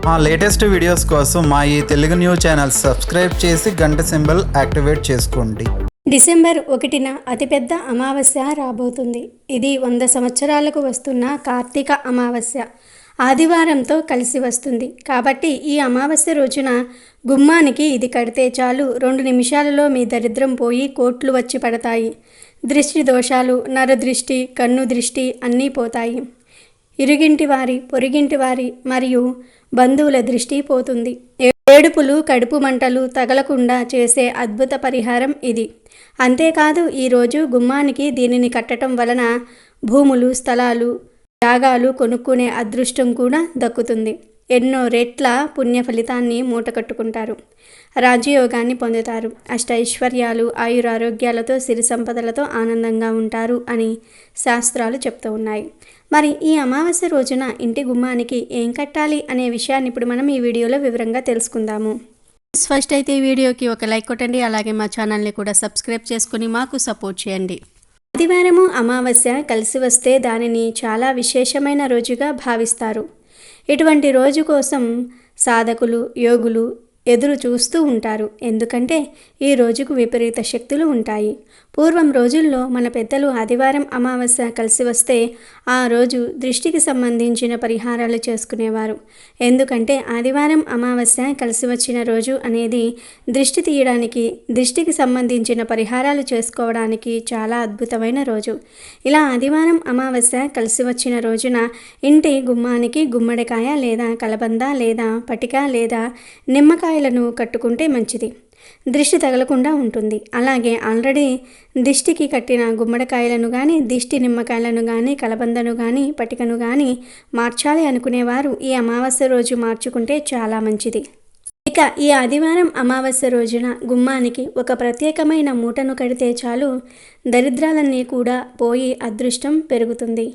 మా latest videos కోసం మా ఈ తెలుగు న్యూస్ ఛానల్ సబ్స్క్రైబ్ చేసి గంట సింబల్ యాక్టివేట్ చేసుకోండి. డిసెంబర్ 1న అతిపెద్ద అమావాస్య రాబోతుంది. ఇది 100 సంవత్సరాలకు వస్తున్న కార్తీక అమావాస్య ఆదివారంతో కలిసి వస్తుంది. కాబట్టి ఈ అమావాస్య రోజున గుమ్మానికి ఇది కడితే చాలు 2 నిమిషాలలో మీ దరిద్రం పోయి కోట్లు వచ్చి పడతాయి. దృష్టి దోషాలు, నరదృష్టి, కన్ను దృష్టి అన్నీ పోతాయి. ఇరుగింటి వారి, పొరిగింటి వారి మరియు బంధువుల దృష్టి పోతుంది. ఏడుపులు, కడుపు మంటలు తగలకుండా చేసే అద్భుత పరిహారం ఇది. అంతేకాదు ఈరోజు గుమ్మానికి దీనిని కట్టడం వలన భూములు, స్థలాలు, జాగాలు కొనుక్కునే అదృష్టం కూడా దక్కుతుంది. ఎన్నో రెట్ల పుణ్య ఫలితాన్ని మూటకట్టుకుంటారు. రాజయోగాన్ని పొందుతారు. అష్టైశ్వర్యాలు, ఆయురారోగ్యాలతో, సిరి సంపదలతో ఆనందంగా ఉంటారు అని శాస్త్రాలు చెప్తూ ఉన్నాయి. మరి ఈ అమావాస్య రోజున ఇంటి గుమ్మానికి ఏం కట్టాలి అనే విషయాన్ని ఇప్పుడు మనం ఈ వీడియోలో వివరంగా తెలుసుకుందాము. ఫస్ట్ అయితే ఈ వీడియోకి ఒక లైక్ కొట్టండి. అలాగే మా ఛానల్ని కూడా సబ్స్క్రైబ్ చేసుకుని మాకు సపోర్ట్ చేయండి. ఆదివారము అమావాస్య కలిసి వస్తే దానిని చాలా విశేషమైన రోజుగా భావిస్తారు. ఇటువంటి రోజు కోసం సాధకులు, యోగులు ఎదురు చూస్తూ ఉంటారు. ఎందుకంటే ఈ రోజుకు విపరీత శక్తులు ఉంటాయి. పూర్వం రోజుల్లో మన పెద్దలు ఆదివారం అమావాస్య కలిసి వస్తే ఆ రోజు దృష్టికి సంబంధించిన పరిహారాలు చేసుకునేవారు. ఎందుకంటే ఆదివారం అమావాస్య కలిసి వచ్చిన రోజు అనేది దృష్టి తీయడానికి, దృష్టికి సంబంధించిన పరిహారాలు చేసుకోవడానికి చాలా అద్భుతమైన రోజు. ఇలా ఆదివారం అమావాస్య కలిసి వచ్చిన రోజున ఇంటి గుమ్మానికి గుమ్మడికాయ లేదా కలబంద లేదా పటిక లేదా నిమ్మకాయలను కట్టుకుంటే మంచిది. దృష్టి తగలకుండా ఉంటుంది. అలాగే ఆల్రెడీ దిష్టికి కట్టిన గుమ్మడికాయలను కానీ, దిష్టి నిమ్మకాయలను కానీ, కలబందను కానీ, పటికను కానీ మార్చాలి అనుకునేవారు ఈ అమావాస్య రోజు మార్చుకుంటే చాలా మంచిది. ఇక ఈ ఆదివారం అమావాస్య రోజున గుమ్మానికి ఒక ప్రత్యేకమైన మూటను కడితే చాలు దరిద్రాలన్నీ కూడా పోయి అదృష్టం పెరుగుతుంది.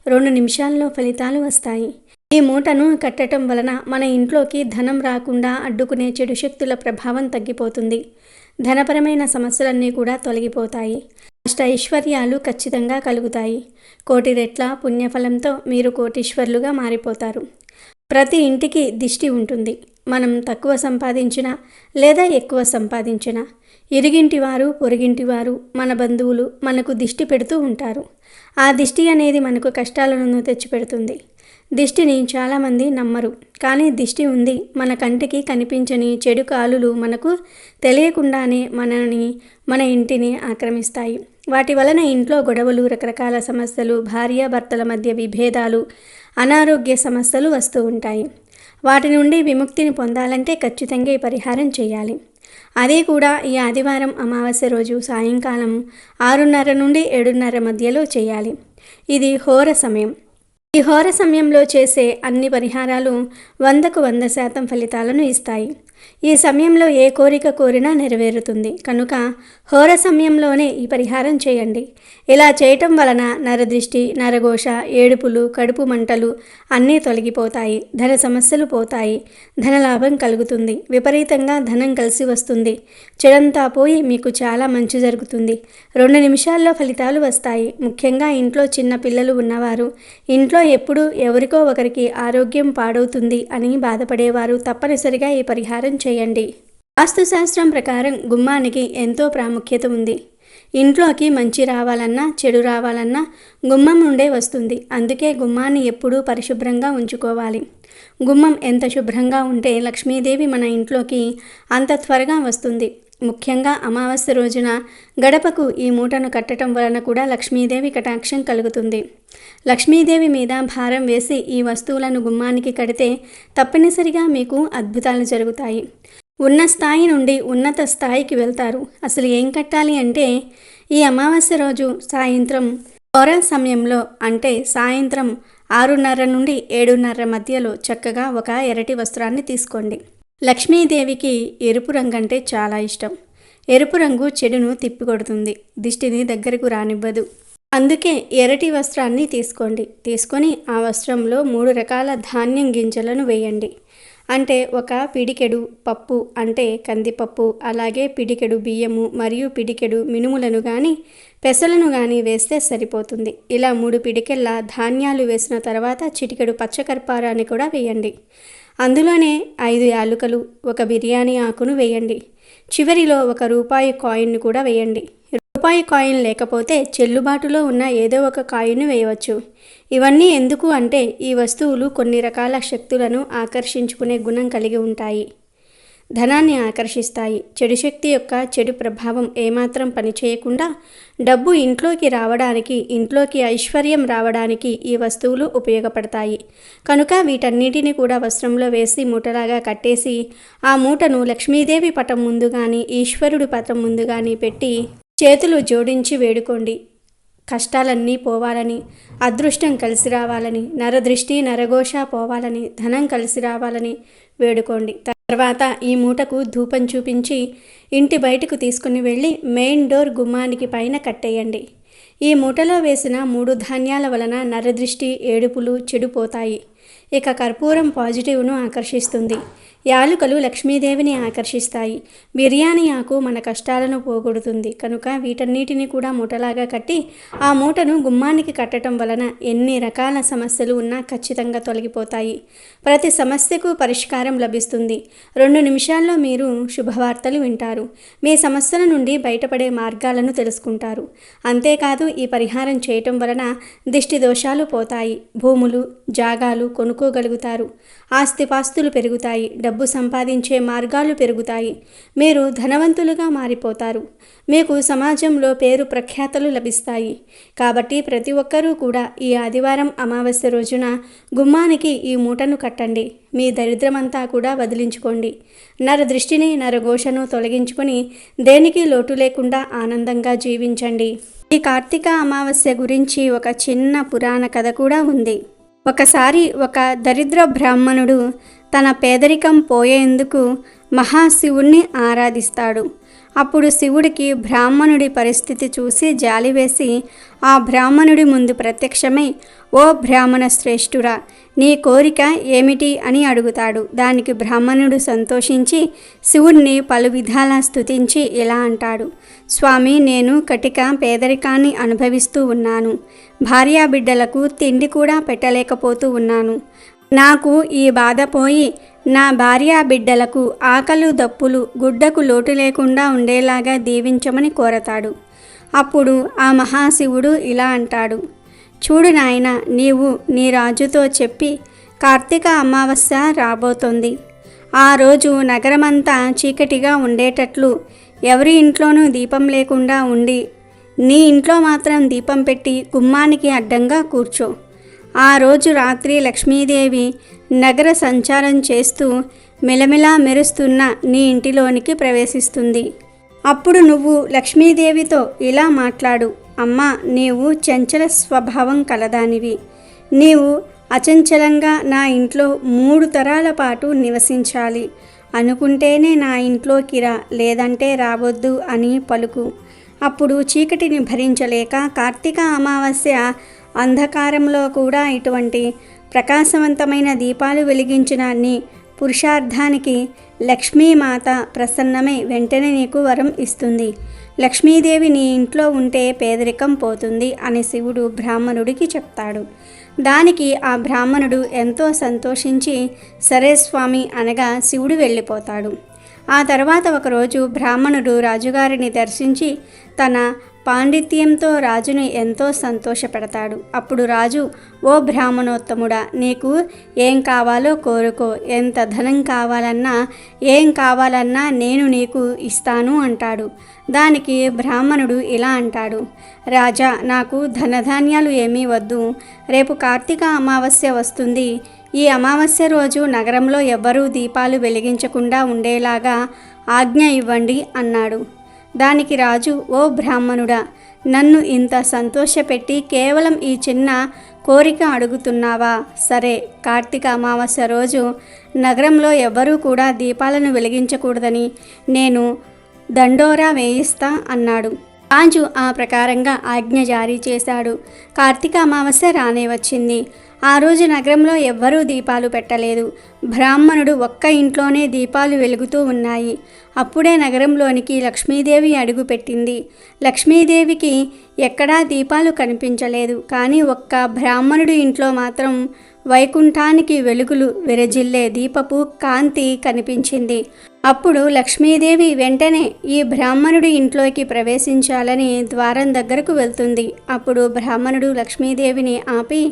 2 నిమిషాల్లో ఫలితాలు వస్తాయి. ఈ మూటను కట్టడం వలన మన ఇంట్లోకి ధనం రాకుండా అడ్డుకునే చెడు శక్తుల ప్రభావం తగ్గిపోతుంది. ధనపరమైన సమస్యలన్నీ కూడా తొలగిపోతాయి. అష్టైశ్వర్యాలు ఖచ్చితంగా కలుగుతాయి. 1,000,000 రెట్ల పుణ్యఫలంతో మీరు కోటీశ్వర్లుగా మారిపోతారు. ప్రతి ఇంటికి దిష్టి ఉంటుంది. మనం తక్కువ సంపాదించినా లేదా ఎక్కువ సంపాదించినా ఇరుగింటి వారు, పొరుగింటి వారు, మన బంధువులు మనకు దిష్టి పెడుతూ ఉంటారు. ఆ దిష్టి అనేది మనకు కష్టాలను తెచ్చిపెడుతుంది. దిష్టిని చాలామంది నమ్మరు. కానీ దిష్టి ఉంది. మన కంటికి కనిపించని చెడు కాలులు మనకు తెలియకుండానే మన ఇంటిని ఆక్రమిస్తాయి. వాటి వలన ఇంట్లో గొడవలు, రకరకాల సమస్యలు, భార్యాభర్తల మధ్య విభేదాలు, అనారోగ్య సమస్యలు వస్తూ ఉంటాయి. వాటి నుండి విముక్తిని పొందాలంటే ఖచ్చితంగా ఈ పరిహారం చేయాలి. అదే కూడా ఈ ఆదివారం అమావాస్య రోజు సాయంకాలం 6:30 నుండి 7:30 మధ్యలో చేయాలి. ఇది హోర సమయం. ఈ హోర సమయంలో చేసే అన్ని పరిహారాలు 100కు 100% ఫలితాలను ఇస్తాయి. ఈ సమయంలో ఏ కోరిక కోరినా నెరవేరుతుంది. కనుక హోర సమయంలోనే ఈ పరిహారం చేయండి. ఇలా చేయటం వలన నరదృష్టి, నరఘోష, ఏడుపులు, కడుపు మంటలు అన్నీ తొలగిపోతాయి. ధన సమస్యలు పోతాయి. ధనలాభం కలుగుతుంది. విపరీతంగా ధనం కలిసి వస్తుంది. చెడంతా పోయి మీకు చాలా మంచి జరుగుతుంది. 2 నిమిషాల్లో ఫలితాలు వస్తాయి. ముఖ్యంగా ఇంట్లో చిన్న పిల్లలు ఉన్నవారు, ఇంట్లో ఎప్పుడు ఎవరికో ఒకరికి ఆరోగ్యం పాడవుతుంది అని బాధపడేవారు తప్పనిసరిగా ఈ పరిహారం చేయండి. వాస్తుశాస్త్రం ప్రకారం గుమ్మానికి ఎంతో ప్రాముఖ్యత ఉంది. ఇంట్లోకి మంచి రావాలన్నా, చెడు రావాలన్నా గుమ్మం నుండే వస్తుంది. అందుకే గుమ్మాన్ని ఎప్పుడూ పరిశుభ్రంగా ఉంచుకోవాలి. గుమ్మం ఎంత శుభ్రంగా ఉంటే లక్ష్మీదేవి మన ఇంట్లోకి అంత త్వరగా వస్తుంది. ముఖ్యంగా అమావాస్య రోజున గడపకు ఈ మూటను కట్టడం వలన కూడా లక్ష్మీదేవి కటాక్షం కలుగుతుంది. లక్ష్మీదేవి మీద భారం వేసి ఈ వస్తువులను గుమ్మానికి కడితే తప్పనిసరిగా మీకు అద్భుతాలు జరుగుతాయి. ఉన్న స్థాయి నుండి ఉన్నత స్థాయికి వెళ్తారు. అసలు ఏం కట్టాలి అంటే ఈ అమావాస్య రోజు సాయంత్రం హోర సమయంలో అంటే సాయంత్రం 6:30 నుండి 7:30 మధ్యలో చక్కగా ఒక ఎర్రటి వస్త్రాన్ని తీసుకోండి. లక్ష్మీదేవికి ఎరుపు రంగు అంటే చాలా ఇష్టం. ఎరుపు రంగు చెడును తిప్పికొడుతుంది, దిష్టిని దగ్గరకు రానివ్వదు. అందుకే ఎర్రటి వస్త్రాన్ని తీసుకొని ఆ వస్త్రంలో 3 రకాల ధాన్యం గింజలను వేయండి. అంటే ఒక పిడికెడు పప్పు అంటే కందిపప్పు, అలాగే పిడికెడు బియ్యము మరియు పిడికెడు మినుములను కానీ పెసలను కానీ వేస్తే సరిపోతుంది. ఇలా 3 పిడికెళ్ళ ధాన్యాలు వేసిన తర్వాత చిటికెడు పచ్చకర్పూరాన్ని కూడా వేయండి. అందులోనే 5 యాలుకలు, ఒక బిర్యానీ ఆకును వేయండి. చివరిలో ₹1 కాయిన్ను కూడా వేయండి. రూపాయి కాయిన్ లేకపోతే చెల్లుబాటులో ఉన్న ఏదో ఒక కాయిన్ను వేయవచ్చు. ఇవన్నీ ఎందుకు అంటే ఈ వస్తువులు కొన్ని రకాల శక్తులను ఆకర్షించుకునే గుణం కలిగి ఉంటాయి. ధనాన్ని ఆకర్షిస్తాయి. చెడు శక్తి యొక్క చెడు ప్రభావం ఏమాత్రం పనిచేయకుండా డబ్బు ఇంట్లోకి రావడానికి, ఇంట్లోకి ఐశ్వర్యం రావడానికి ఈ వస్తువులు ఉపయోగపడతాయి. కనుక వీటన్నిటిని కూడా వస్త్రంలో వేసి మూటలాగా కట్టేసి ఆ మూటను లక్ష్మీదేవి పటం ముందు కానీ, ఈశ్వరుడి పటం ముందు కానీ పెట్టి చేతులు జోడించి వేడుకోండి. కష్టాలన్నీ పోవాలని, అదృష్టం కలిసి రావాలని, నరదృష్టి నరఘోష పోవాలని, ధనం కలిసి రావాలని వేడుకోండి. తర్వాత ఈ మూటకు ధూపం చూపించి ఇంటి బయటకు తీసుకుని వెళ్ళి మెయిన్ డోర్ గుమ్మానికి పైన కట్టేయండి. ఈ మూటలో వేసిన 3 ధాన్యాల వలన నరదృష్టి, ఏడుపులు చెడిపోతాయి. ఇక కర్పూరం పాజిటివ్ను ఆకర్షిస్తుంది. యాలుకలు లక్ష్మీదేవిని ఆకర్షిస్తాయి. బిర్యానీ ఆకు మన కష్టాలను పోగొడుతుంది. కనుక వీటన్నిటిని కూడా మూటలాగా కట్టి ఆ మూటను గుమ్మానికి కట్టడం వలన ఎన్ని రకాల సమస్యలు ఉన్నా ఖచ్చితంగా తొలగిపోతాయి. ప్రతి సమస్యకు పరిష్కారం లభిస్తుంది. 2 నిమిషాల్లో మీరు శుభవార్తలు వింటారు. మీ సమస్యల నుండి బయటపడే మార్గాలను తెలుసుకుంటారు. అంతేకాదు ఈ పరిహారం చేయటం వలన దిష్టి దోషాలు పోతాయి. భూములు, జాగాలు కొనుక్కోగలుగుతారు. ఆస్తిపాస్తులు పెరుగుతాయి. డబ్బు సంపాదించే మార్గాలు పెరుగుతాయి. మీరు ధనవంతులుగా మారిపోతారు. మీకు సమాజంలో పేరు ప్రఖ్యాతలు లభిస్తాయి. కాబట్టి ప్రతి ఒక్కరూ కూడా ఈ ఆదివారం అమావాస్య రోజున గుమ్మానికి ఈ మూటను కట్టండి. మీ దరిద్రమంతా కూడా వదిలించుకోండి. నరదృష్టిని, నరఘోషను తొలగించుకొని దేనికి లోటు లేకుండా ఆనందంగా జీవించండి. ఈ కార్తీక అమావాస్య గురించి ఒక చిన్న పురాణ కథ కూడా ఉంది. ఒకసారి ఒక దరిద్ర బ్రాహ్మణుడు తన పేదరికం పోయేందుకు మహాశివుణ్ణి ఆరాధిస్తాడు. అప్పుడు శివుడికి బ్రాహ్మణుడి పరిస్థితి చూసి జాలివేసి ఆ బ్రాహ్మణుడి ముందు ప్రత్యక్షమై, ఓ బ్రాహ్మణ శ్రేష్ఠుడా, నీ కోరిక ఏమిటి అని అడుగుతాడు. దానికి బ్రాహ్మణుడు సంతోషించి శివుణ్ణి పలు విధాలా స్తుతించి ఇలా అంటాడు: స్వామి, నేను కటిక పేదరికాన్ని అనుభవిస్తూ ఉన్నాను. భార్యాబిడ్డలకు తిండి కూడా పెట్టలేకపోతూ ఉన్నాను. నాకు ఈ బాధ పోయి నా భార్యా బిడ్డలకు ఆకలు దప్పులు గుడ్డకు లోటు లేకుండా ఉండేలాగా దీవించమని కోరతాడు. అప్పుడు ఆ మహాశివుడు ఇలా అంటాడు: చూడు నాయన, నీవు నీ రాజుతో చెప్పి కార్తీక అమావాస్య రాబోతోంది. ఆ రోజు నగరమంతా చీకటిగా ఉండేటట్లు ఎవరి ఇంట్లోనూ దీపం లేకుండా ఉండి నీ ఇంట్లో మాత్రం దీపం పెట్టి గుమ్మానికి అడ్డంగా కూర్చో. ఆ రోజు రాత్రి లక్ష్మీదేవి నగర సంచారం చేస్తూ మెలమెలా మెరుస్తున్న నీ ఇంటిలోనికి ప్రవేశిస్తుంది. అప్పుడు నువ్వు లక్ష్మీదేవితో ఇలా మాట్లాడు: అమ్మా, నీవు చంచల స్వభావం కలదానివి. నీవు అచంచలంగా నా ఇంట్లో 3 తరాల పాటు నివసించాలి. అనుకుంటేనే నా ఇంట్లోకి రా, లేదంటే రావద్దు అని పలుకు. అప్పుడు చీకటిని భరించలేక కార్తీక అమావాస్య అంధకారంలో కూడా ఇటువంటి ప్రకాశవంతమైన దీపాలు వెలిగించిన నీ పురుషార్థానికి లక్ష్మీమాత ప్రసన్నమై వెంటనే నీకు వరం ఇస్తుంది. లక్ష్మీదేవి నీ ఇంట్లో ఉంటే పేదరికం పోతుంది అని శివుడు బ్రాహ్మణుడికి చెప్తాడు. దానికి ఆ బ్రాహ్మణుడు ఎంతో సంతోషించి సరే స్వామి అనగా శివుడు వెళ్ళిపోతాడు. ఆ తర్వాత ఒకరోజు బ్రాహ్మణుడు రాజుగారిని దర్శించి తన పాండిత్యంతో రాజును ఎంతో సంతోషపెడతాడు. అప్పుడు రాజు, ఓ బ్రాహ్మణోత్తముడా, నీకు ఏం కావాలో కోరుకో. ఎంత ధనం కావాలన్నా, ఏం కావాలన్నా నేను నీకు ఇస్తాను అంటాడు. దానికి బ్రాహ్మణుడు ఇలా అంటాడు: రాజా, నాకు ధనధాన్యాలు ఏమీ వద్దు. రేపు కార్తీక అమావాస్య వస్తుంది. ఈ అమావాస్య రోజు నగరంలో ఎవ్వరూ దీపాలు వెలిగించకుండా ఉండేలాగా ఆజ్ఞ ఇవ్వండి అన్నాడు. దానికి రాజు, ఓ బ్రాహ్మణుడా, నన్ను ఇంత సంతోషపెట్టి కేవలం ఈ చిన్న కోరిక అడుగుతున్నావా? సరే, కార్తీక అమావాస్య రోజు నగరంలో ఎవ్వరూ కూడా దీపాలను వెలిగించకూడదని నేను దండోరా వేయిస్తా అన్నాడు. రాజు ఆ ప్రకారంగా ఆజ్ఞ జారీ చేశాడు. కార్తీక అమావాస్య రానే వచ్చింది. ఆ రోజు నగరంలో ఎవ్వరూ దీపాలు పెట్టలేదు. బ్రాహ్మణుడు ఒక్క ఇంట్లోనే దీపాలు వెలుగుతూ ఉన్నాయి. అప్పుడే నగరంలోనికి లక్ష్మీదేవి అడుగుపెట్టింది. లక్ష్మీదేవికి ఎక్కడా దీపాలు కనిపించలేదు. కానీ ఒక్క బ్రాహ్మణుడి ఇంట్లో మాత్రం వైకుంఠానికి వెలుగులు విరజిల్లే దీపపు కాంతి కనిపించింది. అప్పుడు లక్ష్మీదేవి వెంటనే ఈ బ్రాహ్మణుడి ఇంట్లోకి ప్రవేశించాలని ద్వారం దగ్గరకు వెళ్తుంది. అప్పుడు బ్రాహ్మణుడు లక్ష్మీదేవిని ఆపి,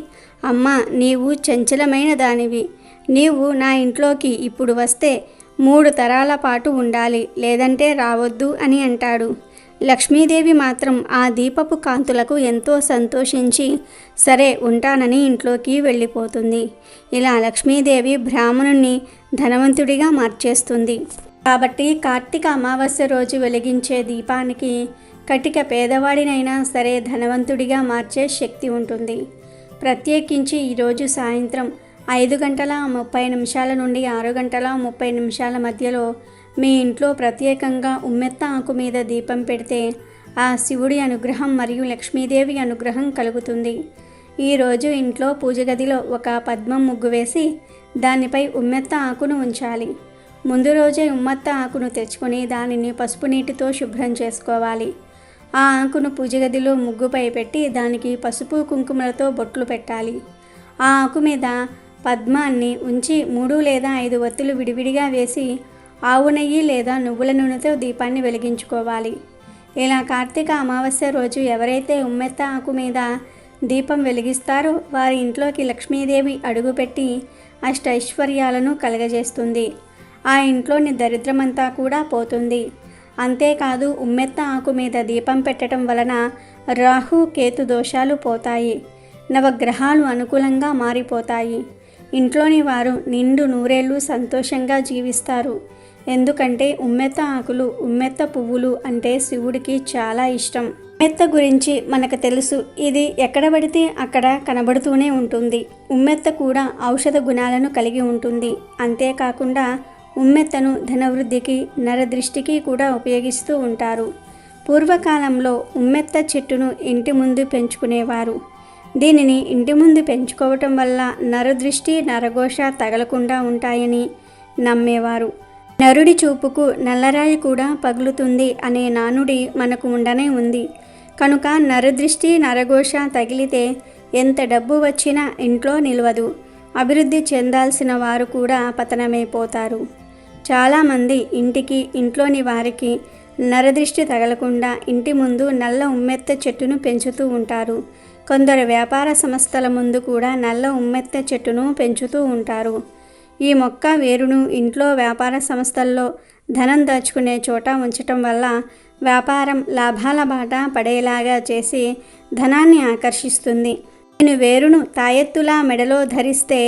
అమ్మా, నీవు చంచలమైన దానివి. నీవు నా ఇంట్లోకి ఇప్పుడు వస్తే 3 తరాల పాటు ఉండాలి, లేదంటే రావద్దు అని అంటాడు. లక్ష్మీదేవి మాత్రం ఆ దీపపు కాంతులకు ఎంతో సంతోషించి సరే ఉంటానని ఇంట్లోకి వెళ్ళిపోతుంది. ఇలా లక్ష్మీదేవి బ్రాహ్మణుణ్ణి ధనవంతుడిగా మార్చేస్తుంది. కాబట్టి కార్తీక అమావాస్య రోజు వెలిగించే దీపానికి కటిక పేదవాడినైనా సరే ధనవంతుడిగా మార్చే శక్తి ఉంటుంది. ప్రత్యేకించి ఈరోజు సాయంత్రం 5:30 నుండి 6:30 మధ్యలో మీ ఇంట్లో ప్రత్యేకంగా ఉమ్మెత్త ఆకు మీద దీపం పెడితే ఆ శివుడి అనుగ్రహం మరియు లక్ష్మీదేవి అనుగ్రహం కలుగుతుంది. ఈరోజు ఇంట్లో పూజ గదిలో ఒక పద్మం ముగ్గు వేసి దానిపై ఉమ్మెత్త ఆకును ఉంచాలి. ముందు రోజే ఉమ్మెత్త ఆకును తెచ్చుకొని దానిని పసుపు నీటితో శుభ్రం చేసుకోవాలి. ఆ ఆకును పూజ గదిలో ముగ్గుపై పెట్టి దానికి పసుపు కుంకుమలతో బొట్లు పెట్టాలి. ఆ ఆకు మీద పద్మాన్ని ఉంచి 3 లేదా 5 ఒత్తులు విడివిడిగా వేసి ఆవు నెయ్యి లేదా నువ్వుల నూనెతో దీపాన్ని వెలిగించుకోవాలి. ఇలా కార్తీక అమావాస్య రోజు ఎవరైతే ఉమ్మెత్త ఆకు మీద దీపం వెలిగిస్తారో వారి ఇంట్లోకి లక్ష్మీదేవి అడుగుపెట్టి అష్టైశ్వర్యాలను కలగజేస్తుంది. ఆ ఇంట్లోని దరిద్రమంతా కూడా పోతుంది. అంతేకాదు ఉమ్మెత్త ఆకు మీద దీపం పెట్టడం వలన రాహు కేతు దోషాలు పోతాయి. నవగ్రహాలు అనుకూలంగా మారిపోతాయి. ఇంట్లోని వారు నిండు నూరేళ్లు సంతోషంగా జీవిస్తారు. ఎందుకంటే ఉమ్మెత్త ఆకులు, ఉమ్మెత్త పువ్వులు అంటే శివుడికి చాలా ఇష్టం. ఉమ్మెత్త గురించి మనకు తెలుసు. ఇది ఎక్కడ పడితే అక్కడ కనబడుతూనే ఉంటుంది. ఉమ్మెత్త కూడా ఔషధ గుణాలను కలిగి ఉంటుంది. అంతేకాకుండా ఉమ్మెత్తను ధనవృద్ధికి, నరదృష్టికి కూడా ఉపయోగిస్తూ ఉంటారు. పూర్వకాలంలో ఉమ్మెత్త చెట్టును ఇంటి ముందు పెంచుకునేవారు. దీనిని ఇంటి ముందు పెంచుకోవటం వల్ల నరదృష్టి, నరఘోష తగలకుండా ఉంటాయని నమ్మేవారు. నరుడి చూపుకు నల్లరాయి కూడా పగులుతుంది అనే నానుడి మనకు ఉండనే ఉంది. కనుక నరదృష్టి, నరఘోష తగిలితే ఎంత డబ్బు వచ్చినా ఇంట్లో నిలవదు. అభివృద్ధి చెందాల్సిన వారు కూడా పతనమైపోతారు. చాలామంది ఇంటికి, ఇంట్లోని వారికి నరదృష్టి తగలకుండా ఇంటి ముందు నల్ల ఉమ్మెత్త చెట్టును పెంచుతూ ఉంటారు. కొందరు వ్యాపార సంస్థల ముందు కూడా నల్ల ఉమ్మెత్త చెట్టును పెంచుతూ ఉంటారు. ఈ మొక్క వేరును ఇంట్లో, వ్యాపార సంస్థల్లో ధనం దాచుకునే చోట ఉంచటం వల్ల వ్యాపారం లాభాల బాట పడేలాగా చేసి ధనాన్ని ఆకర్షిస్తుంది. దీని వేరును తాయెత్తులా మెడలో ధరిస్తే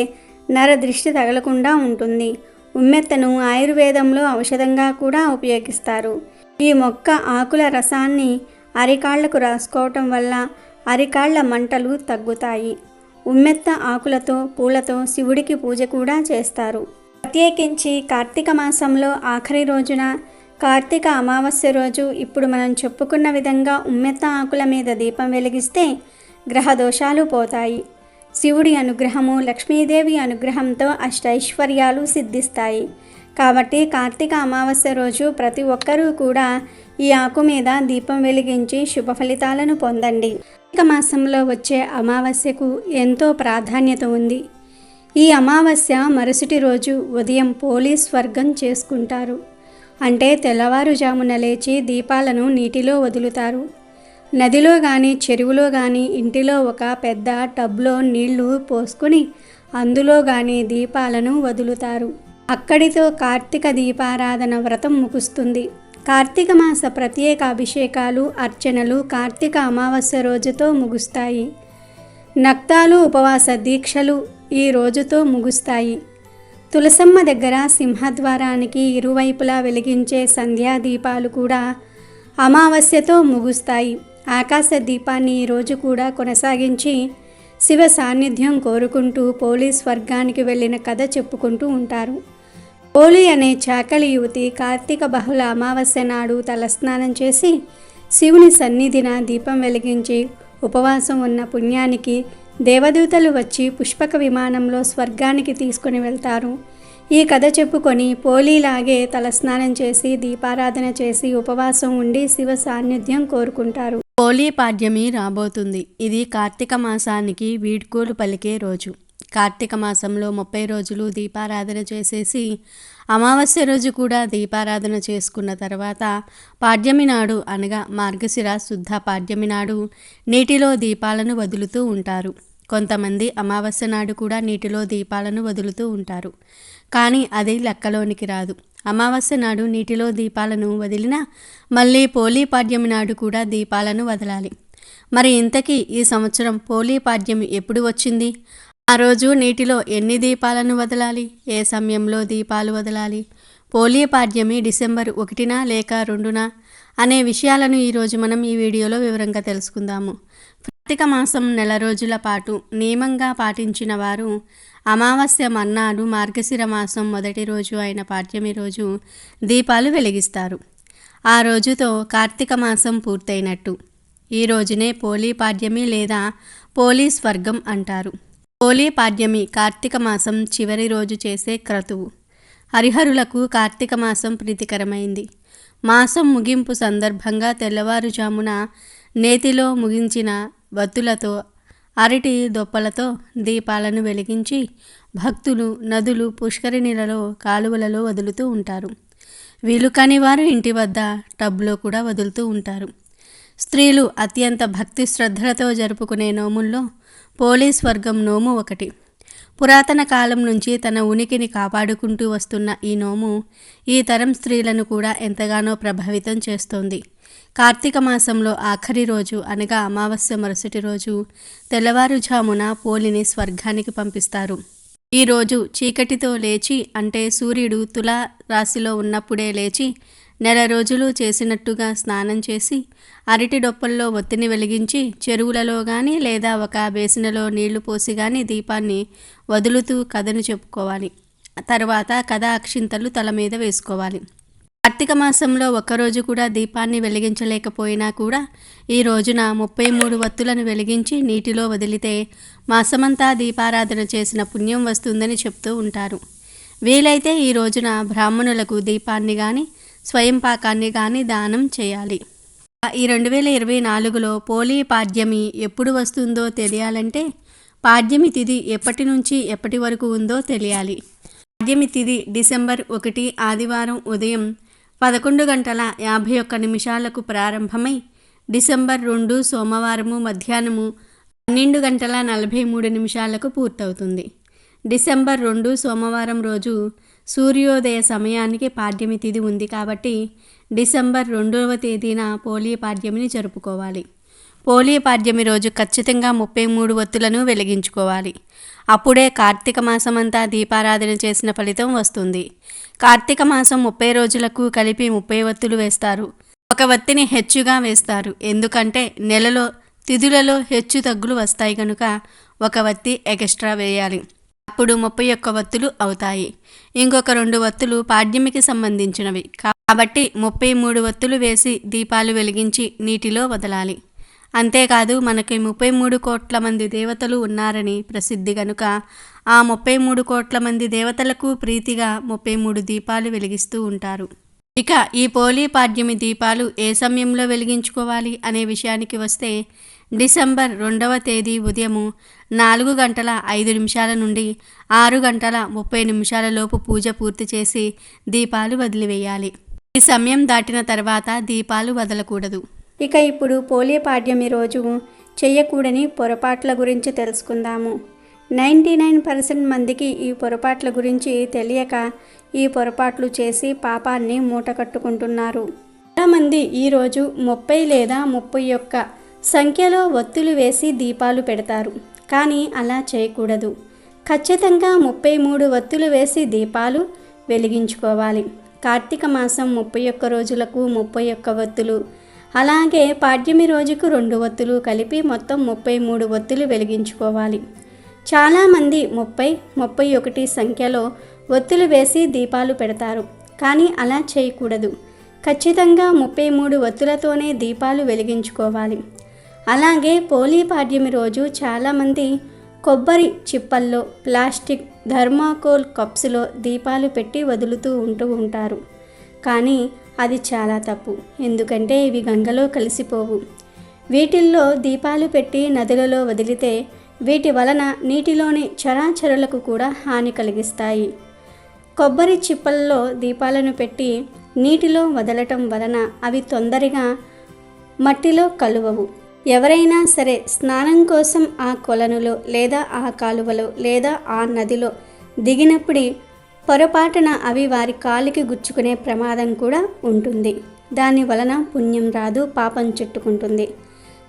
నరదృష్టి తగలకుండా ఉంటుంది. ఉమ్మెత్తను ఆయుర్వేదంలో ఔషధంగా కూడా ఉపయోగిస్తారు. ఈ మొక్క ఆకుల రసాన్ని అరికాళ్లకు రాసుకోవటం వల్ల అరికాళ్ల మంటలు తగ్గుతాయి. ఉమ్మెత్త ఆకులతో, పూలతో శివుడికి పూజ కూడా చేస్తారు. ప్రత్యేకించి కార్తీక మాసంలో ఆఖరి రోజున కార్తీక అమావాస్య రోజు ఇప్పుడు మనం చెప్పుకున్న విధంగా ఉమ్మెత్త ఆకుల మీద దీపం వెలిగిస్తే గ్రహ దోషాలు పోతాయి. శివుడి అనుగ్రహము, లక్ష్మీదేవి అనుగ్రహంతో అష్టైశ్వర్యాలు సిద్ధిస్తాయి. కాబట్టి కార్తీక అమావాస్య రోజు ప్రతి ఒక్కరూ కూడా ఈ ఆకు మీద దీపం వెలిగించి శుభ ఫలితాలను పొందండి. కార్తీక మాసంలో వచ్చే అమావాస్యకు ఎంతో ప్రాధాన్యత ఉంది. ఈ అమావాస్య మరుసటి రోజు ఉదయం పోలీస్ స్వర్గం చేసుకుంటారు. అంటే తెల్లవారుజామున లేచి దీపాలను నీటిలో వదులుతారు. నదిలో కానీ, చెరువులో కానీ, ఇంటిలో ఒక పెద్ద టబ్లో నీళ్లు పోసుకొని అందులో కానీ దీపాలను వదులుతారు. అక్కడితో కార్తీక దీపారాధన వ్రతం ముగుస్తుంది. కార్తీక మాస ప్రత్యేక అభిషేకాలు, అర్చనలు కార్తీక అమావాస్య రోజుతో ముగుస్తాయి. నక్తాలు, ఉపవాస దీక్షలు ఈ రోజుతో ముగుస్తాయి. తులసమ్మ దగ్గర సింహద్వారానికి ఇరువైపులా వెలిగించే సంధ్యాదీపాలు కూడా అమావాస్యతో ముగుస్తాయి. ఆకాశ దీపాన్ని ఈరోజు కూడా కొనసాగించి శివ సాన్నిధ్యం కోరుకుంటూ పోలీస్ వర్గానికి వెళ్ళిన కథ చెప్పుకుంటూ ఉంటారు. పోలి అనే చాకలి యువతి కార్తీక బహుళ అమావాస్య నాడు తలస్నానం చేసి శివుని సన్నిధిన దీపం వెలిగించి ఉపవాసం ఉన్న పుణ్యానికి దేవదూతలు వచ్చి పుష్పక విమానంలో స్వర్గానికి తీసుకుని వెళ్తారు. ఈ కథ చెప్పుకొని పోలీలాగే తలస్నానం చేసి దీపారాధన చేసి ఉపవాసం ఉండి శివ సాన్నిధ్యం కోరుకుంటారు. పోలీ పాడ్యమి రాబోతుంది. ఇది కార్తీక మాసానికి వీడ్కోలు పలికే రోజు. కార్తీక మాసంలో 30 రోజులు దీపారాధన చేసేసి అమావాస్య రోజు కూడా దీపారాధన చేసుకున్న తర్వాత పాడ్యమి నాడు అనగా మార్గశిర శుద్ధ పాడ్యమి నాడు నీటిలో దీపాలను వదులుతూ ఉంటారు. కొంతమంది అమావాస్య నాడు కూడా నీటిలో దీపాలను వదులుతూ ఉంటారు. కానీ అది లెక్కలోనికి రాదు. అమావాస్య నాడు నీటిలో దీపాలను వదిలినా మళ్ళీ పోలీ పాడ్యమి నాడు కూడా దీపాలను వదలాలి. మరి ఇంతకీ ఈ సంవత్సరం పోలీ పాడ్యమి ఎప్పుడు వచ్చింది? ఆ రోజు నీటిలో ఎన్ని దీపాలను వదలాలి? ఏ సమయంలో దీపాలు వదలాలి? పోలీ పాడ్యమి డిసెంబర్ 1న లేక 2న అనే విషయాలను ఈరోజు మనం ఈ వీడియోలో వివరంగా తెలుసుకుందాము. కార్తీక మాసం నెల రోజుల పాటు నియమంగా పాటించిన వారు అమావాస్య మర్నాడు మార్గశిర మాసం మొదటి రోజు అయిన పాడ్యమి రోజు దీపాలు వెలిగిస్తారు. ఆ రోజుతో కార్తీక మాసం పూర్తయినట్టు. ఈ రోజునే పోలీ పాడ్యమి లేదా పోలీ స్వర్గం అంటారు. పోలీ పాడ్యమి కార్తీక మాసం చివరి రోజు చేసే క్రతువు. హరిహరులకు కార్తీక మాసం ప్రీతికరమైంది. మాసం ముగింపు సందర్భంగా తెల్లవారుజామున నేతిలో ముగించిన వత్తులతో అరటి దొప్పలతో దీపాలను వెలిగించి భక్తులు నదులు పుష్కరిణిలలో కాలువలలో వదులుతూ ఉంటారు. వీలు కాని వారు ఇంటి వద్ద టబ్లో కూడా వదులుతూ ఉంటారు. స్త్రీలు అత్యంత భక్తి శ్రద్ధలతో జరుపుకునే నోముల్లో పోలీ స్వర్గం నోము ఒకటి. పురాతన కాలం నుంచి తన ఉనికిని కాపాడుకుంటూ వస్తున్న ఈ నోము ఈ తరం స్త్రీలను కూడా ఎంతగానో ప్రభావితం చేస్తోంది. కార్తీక మాసంలో ఆఖరి రోజు అనగా అమావాస్య మరుసటి రోజు తెల్లవారుజామున పోలిని స్వర్గానికి పంపిస్తారు. ఈ రోజు చీకటితో లేచి అంటే సూర్యుడు తులా రాశిలో ఉన్నప్పుడే లేచి నెల రోజులు చేసినట్టుగా స్నానం చేసి అరటి డొప్పల్లో ఒత్తిని వెలిగించి చెరువులలో కానీ లేదా ఒక బేసినలో నీళ్లు పోసి కానీ దీపాన్ని వదులుతూ కథను చెప్పుకోవాలి. తర్వాత కథ అక్షింతలు తల మీద వేసుకోవాలి. కార్తీక మాసంలో ఒక్కరోజు కూడా దీపాన్ని వెలిగించలేకపోయినా కూడా ఈ రోజున 33 వత్తులను వెలిగించి నీటిలో వదిలితే మాసమంతా దీపారాధన చేసిన పుణ్యం వస్తుందని చెప్తూ ఉంటారు. వీలైతే ఈ రోజున బ్రాహ్మణులకు దీపాన్ని కానీ స్వయం పాకాన్ని కానీ దానం చేయాలి. ఈ 2024లో పోలీ పాడ్యమి ఎప్పుడు వస్తుందో తెలియాలంటే పాడ్యమి తిథి ఎప్పటి నుంచి ఎప్పటి వరకు ఉందో తెలియాలి. పాడ్యమి తిథి డిసెంబర్ 1 ఆదివారం ఉదయం 11:51 ప్రారంభమై డిసెంబర్ 2 సోమవారము మధ్యాహ్నము 12:43 పూర్తవుతుంది. డిసెంబర్ 2 సోమవారం రోజు సూర్యోదయ సమయానికి పాడ్యమి తిథి ఉంది కాబట్టి డిసెంబర్ 2వ తేదీన పోలీ పాడ్యమిని జరుపుకోవాలి. పోలీ పాడ్యమి రోజు ఖచ్చితంగా 33 వత్తులను వెలిగించుకోవాలి. అప్పుడే కార్తీక మాసమంతా దీపారాధన చేసిన ఫలితం వస్తుంది. కార్తీక మాసం 30 రోజులకు కలిపి 30 వత్తులు వేస్తారు. ఒక వత్తిని హెచ్చుగా వేస్తారు. ఎందుకంటే నెలలో తిథులలో హెచ్చు తగ్గులు వస్తాయి కనుక ఒక వత్తి ఎక్స్ట్రా వేయాలి. అప్పుడు 31 వత్తులు అవుతాయి. ఇంకొక 2 వత్తులు పాడ్యమికి సంబంధించినవి కాబట్టి 33 వత్తులు వేసి దీపాలు వెలిగించి నీటిలో వదలాలి. అంతేకాదు మనకి 33 కోట్ల మంది దేవతలు ఉన్నారని ప్రసిద్ధి కనుక ఆ 33 కోట్ల మంది దేవతలకు ప్రీతిగా 33 దీపాలు వెలిగిస్తూ ఉంటారు. ఇక ఈ పోలీ పాడ్యమి దీపాలు ఏ సమయంలో వెలిగించుకోవాలి అనే విషయానికి వస్తే డిసెంబర్ 2వ తేదీ ఉదయం 4:05 నుండి 6:30 లోపు పూజ పూర్తి చేసి దీపాలు వదిలివేయాలి. ఈ సమయం దాటిన తర్వాత దీపాలు వదలకూడదు. ఇక ఇప్పుడు పోలీ పాడ్యమి రోజు చేయకూడని పొరపాట్ల గురించి తెలుసుకుందాము. 99% మందికి ఈ పొరపాట్ల గురించి తెలియక ఈ పొరపాట్లు చేసి పాపాన్ని మూటకట్టుకుంటున్నారు. చాలామంది ఈరోజు 30 లేదా 31 సంఖ్యలో ఒత్తులు వేసి దీపాలు పెడతారు. కానీ అలా చేయకూడదు. ఖచ్చితంగా 33 ఒత్తులు వేసి దీపాలు వెలిగించుకోవాలి. కార్తీక మాసం 31 రోజులకు 31 ఒత్తులు, అలాగే పాడ్యమి రోజుకు 2 ఒత్తులు కలిపి మొత్తం 33 ఒత్తులు వెలిగించుకోవాలి. చాలామంది 30, 31 సంఖ్యలో ఒత్తులు వేసి దీపాలు పెడతారు. కానీ అలా చేయకూడదు. ఖచ్చితంగా 33 ఒత్తులతోనే దీపాలు వెలిగించుకోవాలి. అలాగే పోలీ పాడ్యమి రోజు చాలామంది కొబ్బరి చిప్పల్లో ప్లాస్టిక్ థర్మాకోల్ కప్స్లో దీపాలు పెట్టి వదులుతూ ఉంటారు. కానీ అది చాలా తప్పు. ఎందుకంటే ఇవి గంగలో కలిసిపోవు. వీటిల్లో దీపాలు పెట్టి నదులలో వదిలితే వీటి వలన నీటిలోని చరాచరులకు కూడా హాని కలిగిస్తాయి. కొబ్బరి చిప్పల్లో దీపాలను పెట్టి నీటిలో వదలటం వలన అవి తొందరగా మట్టిలో కలువవు. ఎవరైనా సరే స్నానం కోసం ఆ కొలనులో లేదా ఆ కాలువలో లేదా ఆ నదిలో దిగినప్పుడు పొరపాటున అవి వారి కాలికి గుచ్చుకునే ప్రమాదం కూడా ఉంటుంది. దాని వలన పుణ్యం రాదు, పాపం చుట్టుకుంటుంది.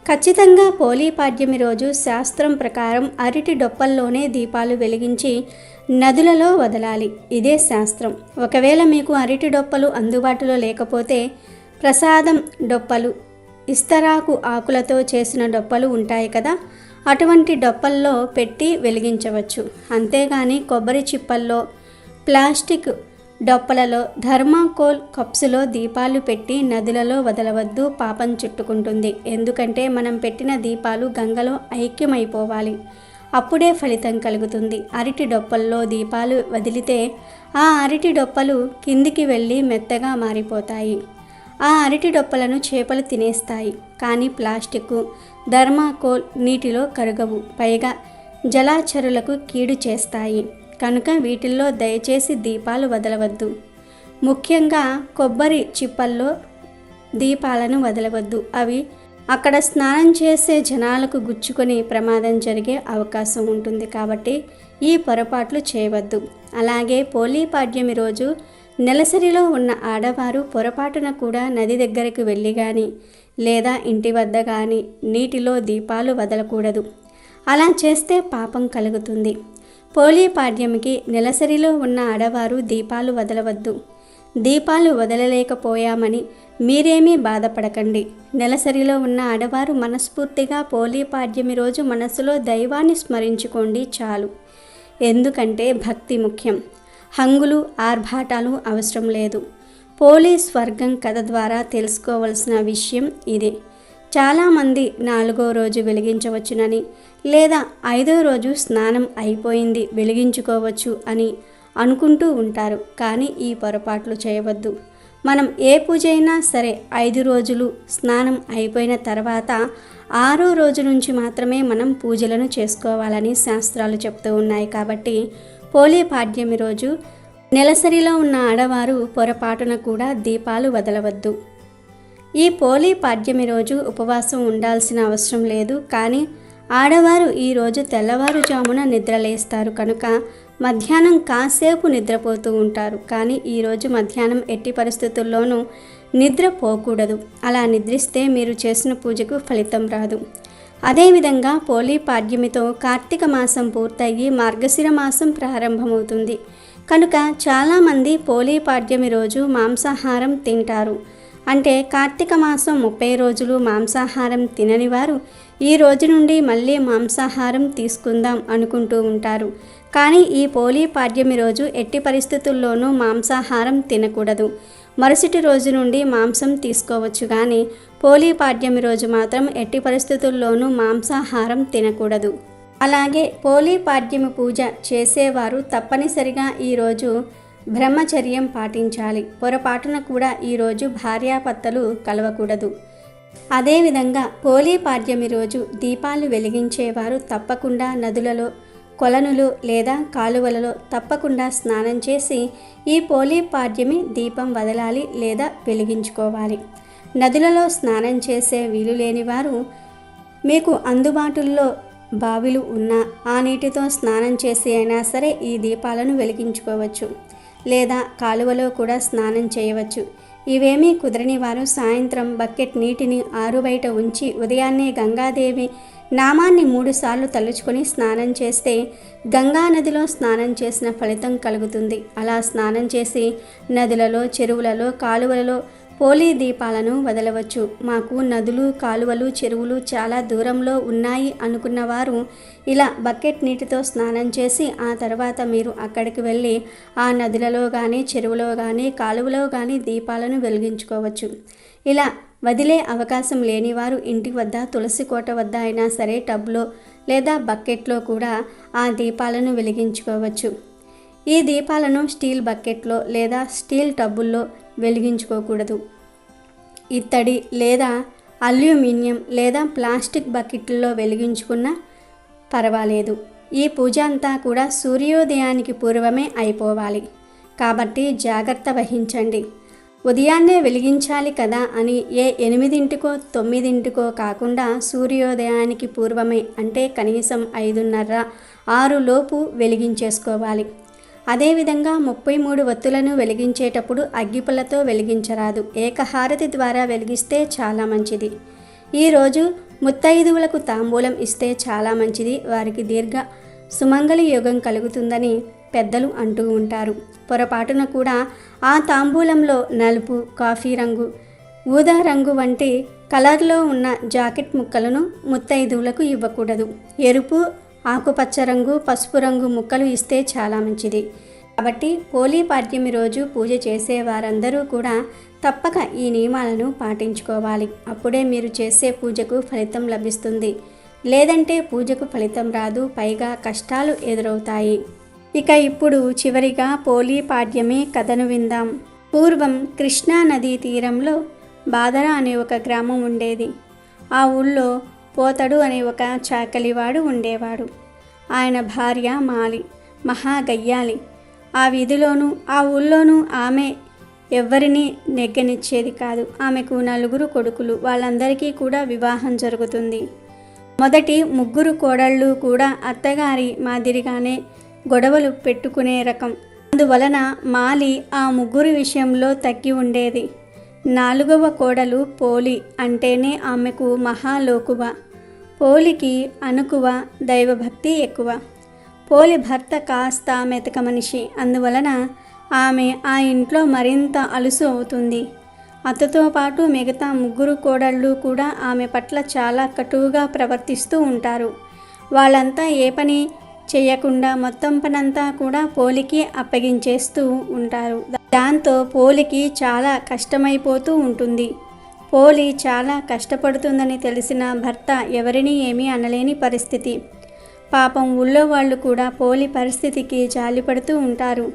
ఖచ్చితంగా పోలీ పాడ్యమి రోజు శాస్త్రం ప్రకారం అరటి డొప్పల్లోనే దీపాలు వెలిగించి నదులలో వదలాలి. ఇదే శాస్త్రం. ఒకవేళ మీకు అరటి డొప్పలు అందుబాటులో లేకపోతే ప్రసాదం డొప్పలు, ఇస్తరాకు ఆకులతో చేసిన డొప్పలు ఉంటాయి కదా, అటువంటి డొప్పల్లో పెట్టి వెలిగించవచ్చు. అంతేగాని కొబ్బరి చిప్పల్లో, ప్లాస్టిక్ డొప్పలలో, థర్మాకోల్ కప్స్లో దీపాలు పెట్టి నదులలో వదలవద్దు, పాపం చుట్టుకుంటుంది. ఎందుకంటే మనం పెట్టిన దీపాలు గంగలో ఐక్యమైపోవాలి. అప్పుడే ఫలితం కలుగుతుంది. అరటి డొప్పల్లో దీపాలు వదిలితే ఆ అరటి డొప్పలు కిందికి వెళ్ళి మెత్తగా మారిపోతాయి. ఆ అరటి డొప్పలను చేపలు తినేస్తాయి. కానీ ప్లాస్టిక్, థర్మాకోల్ నీటిలో కరగవు, పైగా జలచరులకు కీడు చేస్తాయి. కనుక వీటిల్లో దయచేసి దీపాలు వదలవద్దు. ముఖ్యంగా కొబ్బరి చిప్పల్లో దీపాలను వదలవద్దు. అవి అక్కడ స్నానం చేసే జనాలకు గుచ్చుకొని ప్రమాదం జరిగే అవకాశం ఉంటుంది. కాబట్టి ఈ పొరపాట్లు చేయవద్దు. అలాగే పోలీ పాడ్యమి రోజు నెలసరిలో ఉన్న ఆడవారు పొరపాటున కూడా నది దగ్గరకు వెళ్ళి కానీ లేదా ఇంటి వద్ద కానీ నీటిలో దీపాలు వదలకూడదు. అలా చేస్తే పాపం కలుగుతుంది. పోలీ పాడ్యమికి నెలసరిలో ఉన్న ఆడవారు దీపాలు వదలవద్దు. దీపాలు వదలలేకపోయామని మీరేమీ బాధపడకండి. నెలసరిలో ఉన్న ఆడవారు మనస్ఫూర్తిగా పోలీ పాడ్యమి రోజు మనసులో దైవాన్ని స్మరించుకోండి చాలు. ఎందుకంటే భక్తి ముఖ్యం. హంగులు, ఆర్భాటాలు అవసరం లేదు. పోలీ స్వర్గం కథ ద్వారా తెలుసుకోవలసిన విషయం ఇదే. చాలామంది 4వ రోజు వెలిగించవచ్చునని లేదా 5వ రోజు స్నానం అయిపోయింది వెలిగించుకోవచ్చు అని అనుకుంటూ ఉంటారు. కానీ ఈ పొరపాట్లు చేయవద్దు. మనం ఏ పూజ అయినా సరే 5 రోజులు స్నానం అయిపోయిన తర్వాత 6వ రోజు నుంచి మాత్రమే మనం పూజలను చేసుకోవాలని శాస్త్రాలు చెప్తూ ఉన్నాయి. కాబట్టి పోలీ పాడ్యమి రోజు నెలసరిలో ఉన్న ఆడవారు పొరపాటున కూడా దీపాలు వదలవద్దు. ఈ పోలీ పాడ్యమి రోజు ఉపవాసం ఉండాల్సిన అవసరం లేదు. కానీ ఆడవారు ఈరోజు తెల్లవారుజామున నిద్రలేస్తారు కనుక మధ్యాహ్నం కాసేపు నిద్రపోతూ ఉంటారు. కానీ ఈరోజు మధ్యాహ్నం ఎట్టి పరిస్థితుల్లోనూ నిద్రపోకూడదు. అలా నిద్రిస్తే మీరు చేసిన పూజకు ఫలితం రాదు. అదేవిధంగా పోలీ పాడ్యమితో కార్తీక మాసం పూర్తయ్యి మార్గశిర మాసం ప్రారంభమవుతుంది. కనుక చాలామంది పోలీ పాడ్యమి రోజు మాంసాహారం తింటారు. అంటే కార్తీక మాసం 30 రోజులు మాంసాహారం తినని వారు ఈ రోజు నుండి మళ్ళీ మాంసాహారం తీసుకుందాం అనుకుంటూ ఉంటారు. కానీ ఈ పోలీ పాడ్యమి రోజు ఎట్టి పరిస్థితుల్లోనూ మాంసాహారం తినకూడదు. మరుసటి రోజు నుండి మాంసం తీసుకోవచ్చు. కానీ పోలీ పాడ్యమి రోజు మాత్రం ఎట్టి పరిస్థితుల్లోనూ మాంసాహారం తినకూడదు. అలాగే పోలీ పాడ్యమి పూజ చేసేవారు తప్పనిసరిగా ఈరోజు బ్రహ్మచర్యం పాటించాలి. పొరపాటున కూడా ఈరోజు భార్యాభర్తలు కలవకూడదు. అదేవిధంగా పోలీ పాడ్యమి రోజు దీపాలు వెలిగించేవారు తప్పకుండా నదులలో, కొలనులు లేదా కాలువలలో తప్పకుండా స్నానం చేసి ఈ పోలీ పాడ్యమి దీపం వదలాలి లేదా వెలిగించుకోవాలి. నదులలో స్నానం చేసే వీలు లేని వారు మీకు అందుబాటులో బావిలు ఉన్నా ఆ నీటితో స్నానం చేసి అయినా సరే ఈ దీపాలను వెలిగించుకోవచ్చు. లేదా కాలువలో కూడా స్నానం చేయవచ్చు. ఇవేమీ కుదరని వారు సాయంత్రం బకెట్ నీటిని ఆరుబయట ఉంచి ఉదయాన్నే గంగాదేవి నామాన్ని 3 సార్లు తలుచుకొని స్నానం చేస్తే గంగా నదిలో స్నానం చేసిన ఫలితం కలుగుతుంది. అలా స్నానం చేసి నదులలో, చెరువులలో, కాలువలలో పోలీ దీపాలను వదలవచ్చు. మాకు నదులు, కాలువలు, చెరువులు చాలా దూరంలో ఉన్నాయి అనుకున్నవారు ఇలా బకెట్ నీటితో స్నానం చేసి ఆ తర్వాత మీరు అక్కడికి వెళ్ళి ఆ నదులలో కానీ, చెరువులో కానీ, కాలువలో కానీ దీపాలను వెలిగించుకోవచ్చు. ఇలా వదిలే అవకాశం లేనివారు ఇంటి వద్ద తులసి కోట వద్ద అయినా సరే టబ్లో లేదా బకెట్లో కూడా ఆ దీపాలను వెలిగించుకోవచ్చు. ఈ దీపాలను స్టీల్ బకెట్లో లేదా స్టీల్ టబ్బుల్లో వెలిగించుకోకూడదు. ఇత్తడి లేదా అల్యూమినియం లేదా ప్లాస్టిక్ బకెట్లలో వెలిగించుకున్నా పర్వాలేదు. ఈ పూజ అంతా కూడా సూర్యోదయానికి పూర్వమే అయిపోవాలి. కాబట్టి జాగ్రత్త వహించండి. ఉదయాన్నే వెలిగించాలి కదా అని 8కో 9కో కాకుండా సూర్యోదయానికి పూర్వమే అంటే కనీసం 5:30, 6 లోపు వెలిగించేసుకోవాలి. అదేవిధంగా 33 వత్తులను వెలిగించేటప్పుడు అగ్గిపుల్లతో వెలిగించరాదు. ఏకహారతి ద్వారా వెలిగిస్తే చాలా మంచిది. ఈరోజు ముత్తైదువులకు తాంబూలం ఇస్తే చాలా మంచిది. వారికి దీర్ఘ సుమంగళి యోగం కలుగుతుందని పెద్దలు అంటూ ఉంటారు. పొరపాటున కూడా ఆ తాంబూలంలో నలుపు, కాఫీ రంగు, ఊదా రంగు వంటి కలర్లో ఉన్న జాకెట్ ముక్కలను ముత్తైదువులకు ఇవ్వకూడదు. ఎరుపు, ఆకుపచ్చ రంగు, పసుపు రంగు ముక్కలు ఇస్తే చాలా మంచిది. కాబట్టి హోలీ పాడ్యమి రోజు పూజ చేసే వారందరూ కూడా తప్పక ఈ నియమాలను పాటించుకోవాలి. అప్పుడే మీరు చేసే పూజకు ఫలితం లభిస్తుంది. లేదంటే పూజకు ఫలితం రాదు, పైగా కష్టాలు ఎదురవుతాయి. ఇక ఇప్పుడు చివరిగా హోలీ పాడ్యమి కథను విందాం. పూర్వం కృష్ణా నదీ తీరంలో బాదర అనే ఒక గ్రామం ఉండేది. ఆ ఊళ్ళో పోతడు అనే ఒక చాకలివాడు ఉండేవాడు. ఆయన భార్య మాలి మహాగయ్యాలి. ఆ వీధిలోనూ ఆ ఊళ్ళోనూ ఆమె ఎవ్వరినీ నెగ్గనిచ్చేది కాదు. ఆమెకు 4 కొడుకులు. వాళ్ళందరికీ కూడా వివాహం జరుగుతుంది. మొదటి 3 కోడళ్ళు కూడా అత్తగారి మాదిరిగానే గొడవలు పెట్టుకునే రకం. అందువలన మాలి ఆ 3 విషయంలో తగ్గి ఉండేది. 4వ కోడలు పోలి అంటేనే ఆమెకు మహాలోకువ. పోలికి అనుకువ, దైవభక్తి ఎక్కువ. పోలి భర్త కాస్త మెతక మనిషి. అందువలన ఆమె ఆ ఇంట్లో మరింత అలుసు అవుతుంది. అత్తతో పాటు మిగతా 3 కోడళ్ళు కూడా ఆమె పట్ల చాలా కటువుగా ప్రవర్తిస్తూ ఉంటారు. వాళ్ళంతా ఏ పని చేయకుండా మొత్తం పనంతా కూడా పోలికి అప్పగించేస్తూ ఉంటారు. దాంతో పోలికి చాలా కష్టమైపోతూ ఉంటుంది. పోలి చాలా కష్టపడుతుందని తెలిసిన భర్త ఎవరినీ ఏమీ అనలేని పరిస్థితి. పాపం ఊళ్ళో వాళ్ళు కూడా పోలి పరిస్థితికి జాలిపడుతూ ఉంటారు.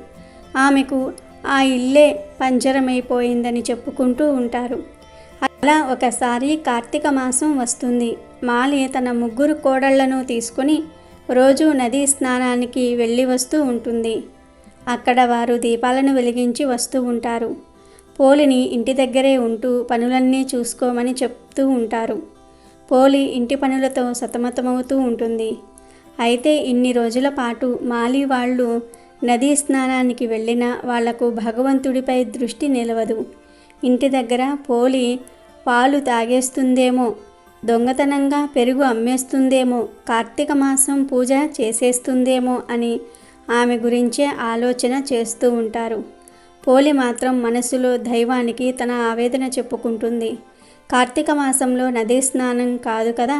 ఆమెకు ఆ ఇల్లే పంజరమైపోయిందని చెప్పుకుంటూ ఉంటారు. అలా ఒకసారి కార్తీక మాసం వస్తుంది. మాలి తన 3 కోడళ్లను తీసుకుని రోజు నదీ స్నానానికి వెళ్ళి వస్తూ ఉంటుంది. అక్కడ వారు దీపాలను వెలిగించి వస్తూ ఉంటారు. పోలిని ఇంటి దగ్గరే ఉంటూ పనులన్నీ చూసుకోమని చెప్తూ ఉంటారు. పోలి ఇంటి పనులతో సతమతమవుతూ ఉంటుంది. అయితే ఇన్ని రోజుల పాటు మాలి వాళ్ళు నదీ స్నానానికి వెళ్ళినా వాళ్లకు భగవంతుడిపై దృష్టి నిలవదు. ఇంటి దగ్గర పోలి పాలు తాగేస్తుందేమో, దొంగతనంగా పెరుగు అమ్మేస్తుందేమో, కార్తీక మాసం పూజ చేసేస్తుందేమో అని ఆమె గురించే ఆలోచన చేస్తూ ఉంటారు. పోలి మాత్రం మనసులో దైవానికి తన ఆవేదన చెప్పుకుంటుంది. కార్తీక మాసంలో నదీ స్నానం కాదు కదా,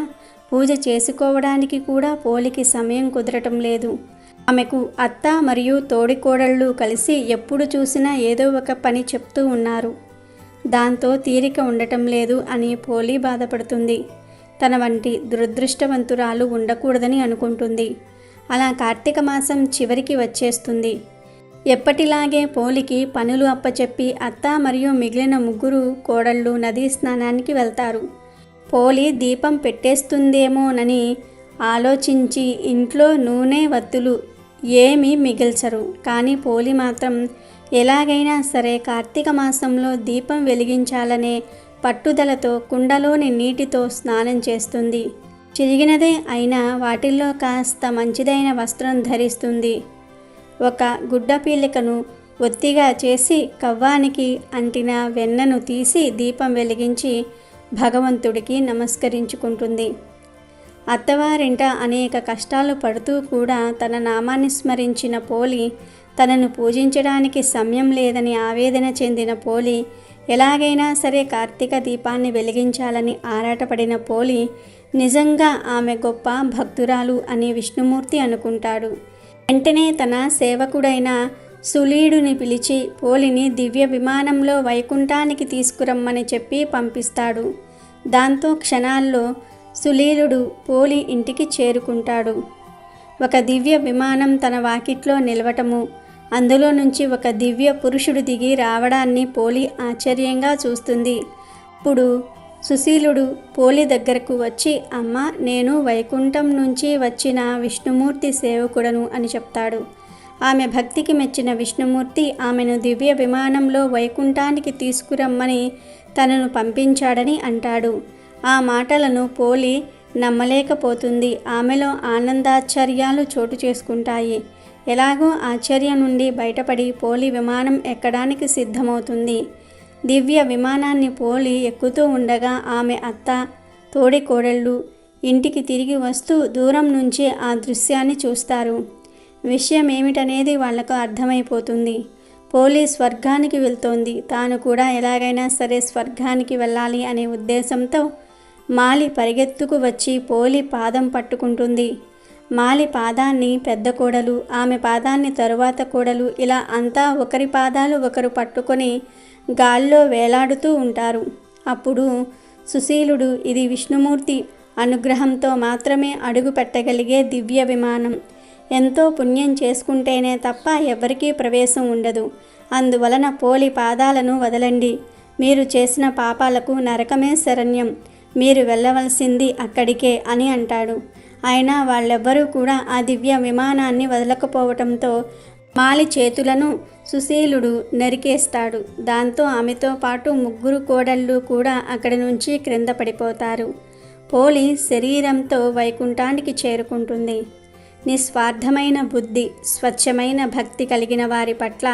పూజ చేసుకోవడానికి కూడా పోలికి సమయం కుదరటం లేదు. ఆమెకు అత్త మరియు తోడికోడళ్ళు కలిసి ఎప్పుడు చూసినా ఏదో ఒక పని చెప్తూ ఉన్నారు. దాంతో తీరిక ఉండటం లేదు అని పోలి బాధపడుతుంది. తన వంటి దురదృష్టవంతురాలు ఉండకూడదని అనుకుంటుంది. అలా కార్తీక మాసం చివరికి వచ్చేస్తుంది. ఎప్పటిలాగే పోలికి పనులు అప్పచెప్పి అత్త మరియు మిగిలిన 3 కోడళ్ళు నదీ స్నానానికి వెళ్తారు. పోలి దీపం పెట్టేస్తుందేమోనని ఆలోచించి ఇంట్లో నూనె వత్తులు ఏమీ మిగిల్చరు. కానీ పోలి మాత్రం ఎలాగైనా సరే కార్తీక మాసంలో దీపం వెలిగించాలనే పట్టుదలతో కుండలోని నీటితో స్నానం చేస్తుంది. చిరిగినదే అయినా వాటిల్లో కాస్త మంచిదైన వస్త్రం ధరిస్తుంది. ఒక గుడ్డ పీలికను ఒత్తిగా చేసి కవ్వానికి అంటిన వెన్నను తీసి దీపం వెలిగించి భగవంతుడికి నమస్కరించుకుంటుంది. అత్తవారింట అనేక కష్టాలు పడుతూ కూడా తన నామాన్ని స్మరించిన పోలి, తనను పూజించడానికి సమయం లేదని ఆవేదన చెందిన పోలి, ఎలాగైనా సరే కార్తీక దీపాన్ని వెలిగించాలని ఆరాటపడిన పోలి నిజంగా ఆమె గొప్ప భక్తురాలు అని విష్ణుమూర్తి అనుకుంటాడు. వెంటనే తన సేవకుడైన సులీడుని పిలిచి పోలిని దివ్య విమానంలో వైకుంఠానికి తీసుకురమ్మని చెప్పి పంపిస్తాడు. దాంతో క్షణాల్లో సులీలుడు పోలి ఇంటికి చేరుకుంటాడు. ఒక దివ్య విమానం తన వాకిట్లో నిలవటము, అందులో నుంచి ఒక దివ్య పురుషుడు దిగి రావడాన్ని పోలి ఆశ్చర్యంగా చూస్తుంది. అప్పుడు సుశీలుడు పోలి దగ్గరకు వచ్చి, అమ్మ, నేను వైకుంఠం నుంచి వచ్చిన విష్ణుమూర్తి సేవకుడను అని చెప్తాడు. ఆమె భక్తికి మెచ్చిన విష్ణుమూర్తి ఆమెను దివ్య విమానంలో వైకుంఠానికి తీసుకురమ్మని తనను పంపించాడని అంటాడు. ఆ మాటలను పోలి నమ్మలేకపోతుంది. ఆమెలో ఆనందాశ్చర్యాలు చోటు చేసుకుంటాయి. ఎలాగో ఆశ్చర్యం నుండి బయటపడి పోలి విమానం ఎక్కడానికి సిద్ధమవుతుంది. దివ్య విమానాన్ని పోలి ఎక్కుతూ ఉండగా ఆమె అత్త, తోడి కోడళ్ళు ఇంటికి తిరిగి వస్తూ దూరం నుంచి ఆ దృశ్యాన్ని చూస్తారు. విషయం ఏమిటనేది వాళ్లకు అర్థమైపోతుంది. పోలి స్వర్గానికి వెళ్తోంది. తాను కూడా ఎలాగైనా సరే స్వర్గానికి వెళ్ళాలి అనే ఉద్దేశంతో మాలి పరిగెత్తుకు వచ్చి పోలి పాదం పట్టుకుంటుంది. మాలి పాదాన్ని పెద్ద కోడలు, ఆమె పాదాన్ని తరువాత కోడలు, ఇలా అంతా ఒకరి పాదాలు ఒకరు పట్టుకొని గాల్లో వేలాడుతూ ఉంటారు. అప్పుడు సుశీలుడు, ఇది విష్ణుమూర్తి అనుగ్రహంతో మాత్రమే అడుగు పెట్టగలిగే దివ్య విమానం. ఎంతో పుణ్యం చేసుకుంటేనే తప్ప ఎవరికీ ప్రవేశం ఉండదు. అందువలన పోలి పాదాలను వదలండి. మీరు చేసిన పాపాలకు నరకమే శరణ్యం. మీరు వెళ్ళవలసింది అక్కడికే అని అంటాడు. అయినా వాళ్ళెవ్వరూ కూడా ఆ దివ్య విమానాన్ని వదలకపోవటంతో మాలి చేతులను సుశీలుడు నరికేస్తాడు. దాంతో ఆమెతో పాటు 3 కోడళ్ళు కూడా అక్కడి నుంచి క్రింద పడిపోతారు. పోలి శరీరంతో వైకుంఠానికి చేరుకుంటుంది. నిస్వార్థమైన బుద్ధి, స్వచ్ఛమైన భక్తి కలిగిన వారి పట్ల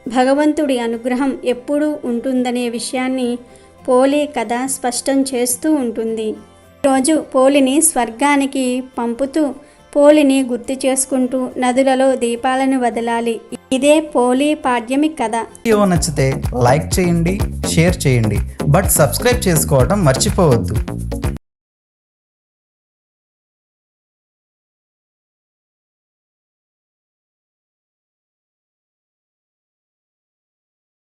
భగవంతుడి అనుగ్రహం ఎప్పుడూ ఉంటుందనే విషయాన్ని పోలి కథ స్పష్టం చేస్తూ ఉంటుంది. రోజు పోలిని స్వర్గానికి పంపుతూ పోలిని గుర్తు చేసుకుంటూ నదులలో దీపాలను వదలాలి. ఇదే పోలి పాడ్యమి కథ. వీడియో నచ్చితే లైక్ చేయండి, షేర్ చేయండి, బట్ సబ్స్క్రైబ్ చేసుకోవడం మర్చిపోవద్దు.